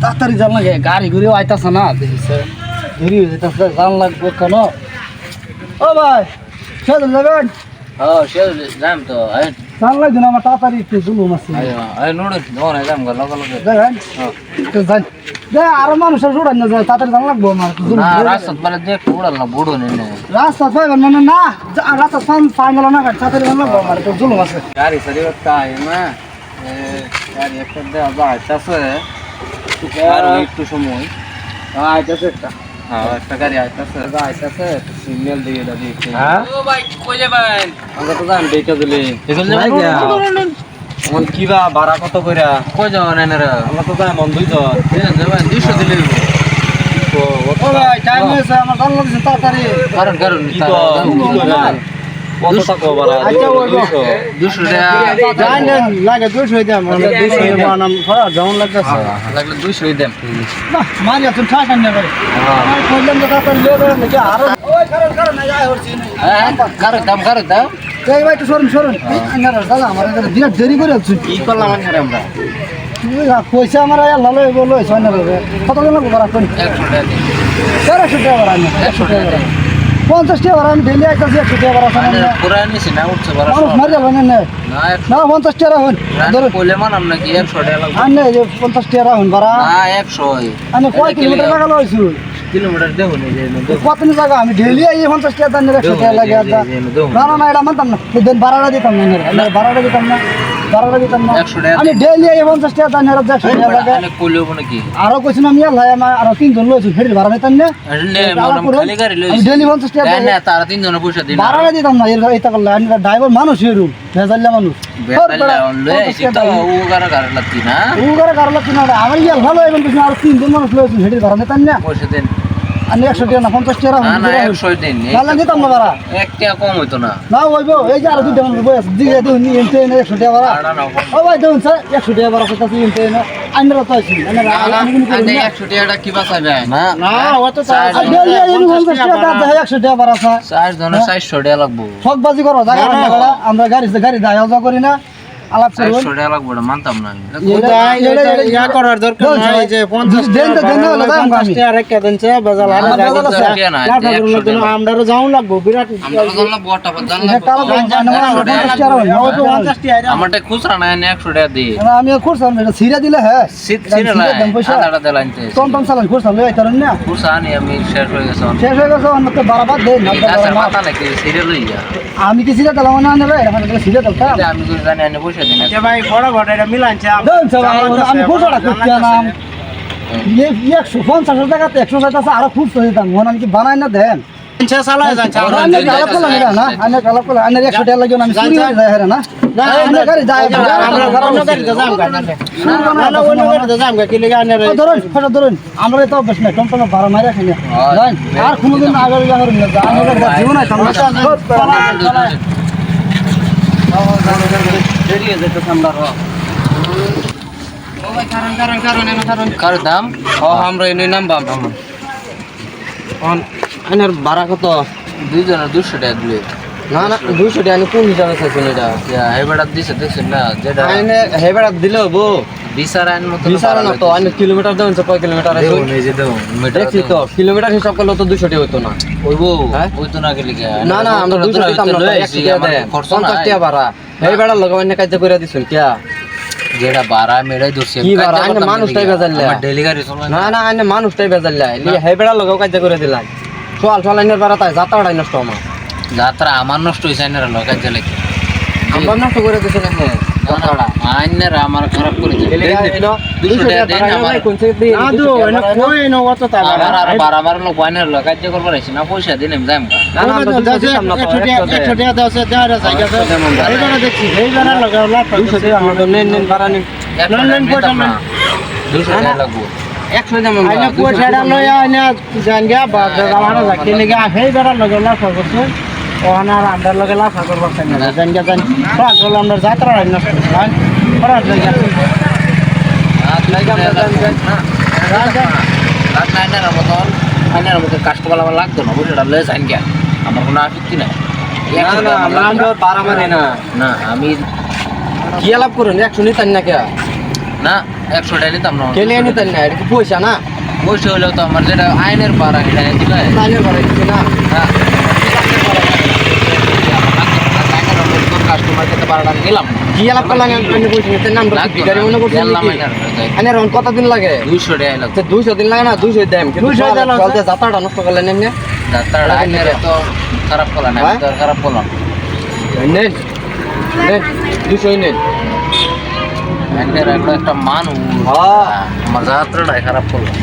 তাড়াতাড়ি জান লাগে গাড়ি ঘুরেও আইতাছে না দেখিছে দেরি হয়ে যাইতাছে জান লাগবে কেন ও ভাই চল যাবেন সে যাম তো জান লাগবে না আমার তাড়াতাড়ি একটু জুলুম আছে নোড়ে নোড়ে যাম গা লগে লগে দেখেন একটু যান দে আরো মানুষের জোড়ান না যায় তাড়াতাড়ি জান লাগবো আমার না রাস্তা মানে দেখ উড়াল না বুড়ো নেই রাস্তা পাইবেন মানে না রাস্তা পাইবেন না তাড়াতাড়ি জান লাগবো আমার একটু জুলুম আছে গাড়ি সারি তাই না গাড়ি একটা দেওয়া যাইতাছে আর একটু সময় আইতাছে একটা একটা গাড়ি আইতাছে সিগন্যাল দিয়ে দাদি ও ভাই কই যাবেন আমরা তো যান দেখে দিলে মন কিবা ভাড়া কত কইরা কই যাবেন এনারা আমরা তো যাই মন 200 যাবেন 200 দিলে ও ভাই টাইম হয়েছে আমার জান লাগছে তাড়াতাড়ি কারণ কারণ কি কত টাকা ভাড়া 200 টাকা জান লাগে 200 দাম 200 বানাম ভাড়া যেমন লাগতেছে লাগলে 200 দেন না মারিয়া তুমি ঠাকা নিয়ে করে আমার কইলাম তো তাড়াতাড়ি লিয়ে গেলাম নাকি আরো ওই কারণ না যায় হচ্ছে কারো দাম এই ভাই একটু সরুন আনারা দাদা আমার এখানে বিরাট দেরি করে আছি কি করলাম আনহারে আমরা পয়সা আমার আল্লাহ লই বলো সয়নার কত জন লাগবে ভাড়া কোন 100 টাকা দিন 100 টাকা ভাড়া 100 টাকা 50 টাকা ভাড়া আমি ডেলি একটা 100 টাকা ভাড়া সামনে পুরা নিছি না উঠছে বড় মানুষ মারি যাবে না না না 50 টাকা হন ধরো কইলে মানাম নাকি 100 টাকা লাগবে আনে যে 50 টাকা হন ভাড়া না 100 আমি কয় কিলোমিটার লাগা লইছু কিলোমিটার দেবো নি যে কতদিন জায়গা আমি ডেলি এই 50 টাকা দান 100 টাকা লাগে না এটা মানতাম না দেন ভাড়াটা দিতাম না ভাড়াটা দিতাম না আমি ডেলি এই 50 টাকা দান 100 টাকা লাগে আমি কইলেব নাকি আরো কইছিনা আমি আল্লাহ আমার আরো তিনজন লইছু ফেরি ভাড়া নিতাম না খালি গাড়ি লইছি আমি ডেলি 50 টাকা না তারা তিনজনের পয়সা দিন ভাড়াটা দিতাম না এটা করলে আমি ড্রাইভার মানুষ এরু ভেজাল্লা মানুষ ও গাড়ি লাগতি না ও করে কারলা কিনা আমার ইয়াল ভালো এবং কিছু আর তিনজন মানুষ লইছু ফেরি ভাড়া নিতাম না পয়সা দেন আমি 100 টাকা না 50 টাকা না 100 দিন তাহলে নিতাম না ভাড়া 1 টাকা কম হইতো না না হইবো এই যে আর দুইটা মানুষ বয়স দিকে দিন এনতে 100 টাকা ভাড়া ও ভাই দেখুন স্যার 100 টাকা ভাড়া করতেছি এনতে না আইনরা তো আছি আনে 100 টাকাটা কি বাঁচাবে না না ও তো ডেলি এই 50 টাকা দাও 100 টাকা ভাড়া স্যার চার জনের 400 টাকা লাগবো ঠকবাজি করো জায়গা না আমরা গাড়ি দাও করি না আলাপ করব 400 টাকা লাগবে না মানতাম না ইয়া করার দরকার নাই যে 50 দেন তো দেন লাগাম 50 টাকা রেখে দেনছে বাজার আমরাও যাও লাগবো বিরাট আমরা জানলা বড়টা জানলা আমারটা খুচরা না 100 টাকা দি আমি খুরসাম এটা সিরা দিলে হ্যাঁ সিরা না আদাটা দেলাইতে টন চালান খুরসাম লই আইতারেন না খুচরা আনি আমি শেষ হয়ে গেছে অন্য তো বারবার দেই না মাথা নাকি সিরা লই যা আমি কি সিরা দিলাম না রে এখন সিরা দিলাম আমি তো জানি আনি পয়সা দিন ভাই বড় বড় এটা মিলানছে আমি খুচরা করতে নাম 150 টাকা 100 টাকা আরো খুচরা দিতাম মন আমি কি বানাই না দেন চালায় যাচ্ছে আনে গালা কোলা না আনে গালা কোলা আনে 100 টাকা লাগে আমি চুরি হয়ে যায় না আনে গাড়ি যায় আমরা অন্য গাড়িতে যাম গা না অন্য গাড়িতে যাম গা কি লাগা আনে ধরুন আমরা তো বেশ না টমটম ভাড়া মারা খাই না আর কোনদিন আগে যাওয়ার না আনে গাড়ি জীবন আছে কার দাম আমরা এনে নাম বাম আনের ভাড়া কত দুইজনের 200 টাকা দিলে না 200 টাকা কোন হিসাবে চাইছেন এটা হেবেড়া দিছে দেখছেন না যেটা আইনে হেবেড়া দিলে হবো বিচার আইন মতো বিচার না তো আইনে কিলোমিটার দেন কয় কিলোমিটার আছে এই যে দাও দেখছি তো কিলোমিটার হিসাব করলে তো 200 টাকা হইতো না ওইবো ওই তো না গেলে না আমরা 200 দিতাম না 100 টাকা দেন 50 টাকা ভাড়া হেবেড়া লগাইনে কাজ করে দিছেন কিয়া যেটা ভাড়া মেড়াই দর্শি কি ভাড়া আইনে মানুষটাই বেজাল্লা আমার ডেলি গাড়ি চলে না আইনে মানুষটাই বেজাল্লা হেবেড়া লগাও কাজ করে দিলাম চল আইনের ভাড়া তাই যাত্রাটাই নষ্ট আমার যাত্রা আমার নষ্ট হইছে না লগাই জেলে আমরা নষ্ট করে দিছে না যাত্রাটা আইনের আমার খারাপ করে দিছে 200 টাকা দেন আমার কোন থেকে দিই না দো এনে কই ন অত তা আমার আর বারবার লোক আইনের লগাই যে করবার আইছি না পয়সা দিন আমি যাম না আমরা 100 টাকা দাও সে দেওয়া জায়গা এইবার দেখছি এইবার লাগাও লাভ 200 টাকা আমরা নেন ভাড়া নেন পয়সা নেন 200 টাকা লাগবে 100 দাম আইনা কোই ছাড়া লয় আইনা জান গা বাজার আমার যাকে লাগা এইবার লাগাও লাভ করছে ওনার আন্ডার লগে লাভ করবার চাই না জান গা জান পাগল আমরা যাত্রা রাই নষ্ট হয় পড়া জায়গা আইনের মতো কাস্টমার আমার লাগতো না বুঝে লয়ে যান গে আমার কোনো আপত্তি নাই বাড়া মানে না না আমি কি লাভ করুন 100 নিতেন না কে না 100 টাকা নিতাম না কেলে নিতেন না এটা কি পয়সা না বসে হলেও তো আমার যেটা আইনের পাড়া এটা দিলে তাহলে করে কিছু না হ্যাঁ কাস্টমার খেতে পারাটা নিলাম কি আলাপ করলাম আমি পয়সা নিতেন নাম গাড়ি মনে করছেন আমি আর কতদিন লাগে 200 টাকা লাগবে 200 দিন লাগে না 200 দেম কিন্তু 200 দিন চলতে যাত্রাটা নষ্ট করলেন এমনি ডাক্তার আইনের তো খারাপ করলাম আমি তো আর খারাপ করলাম নেন নেন 200 নেন আইনের একটা মানুষ হ্যাঁ আমার যাত্রাটাই খারাপ করলাম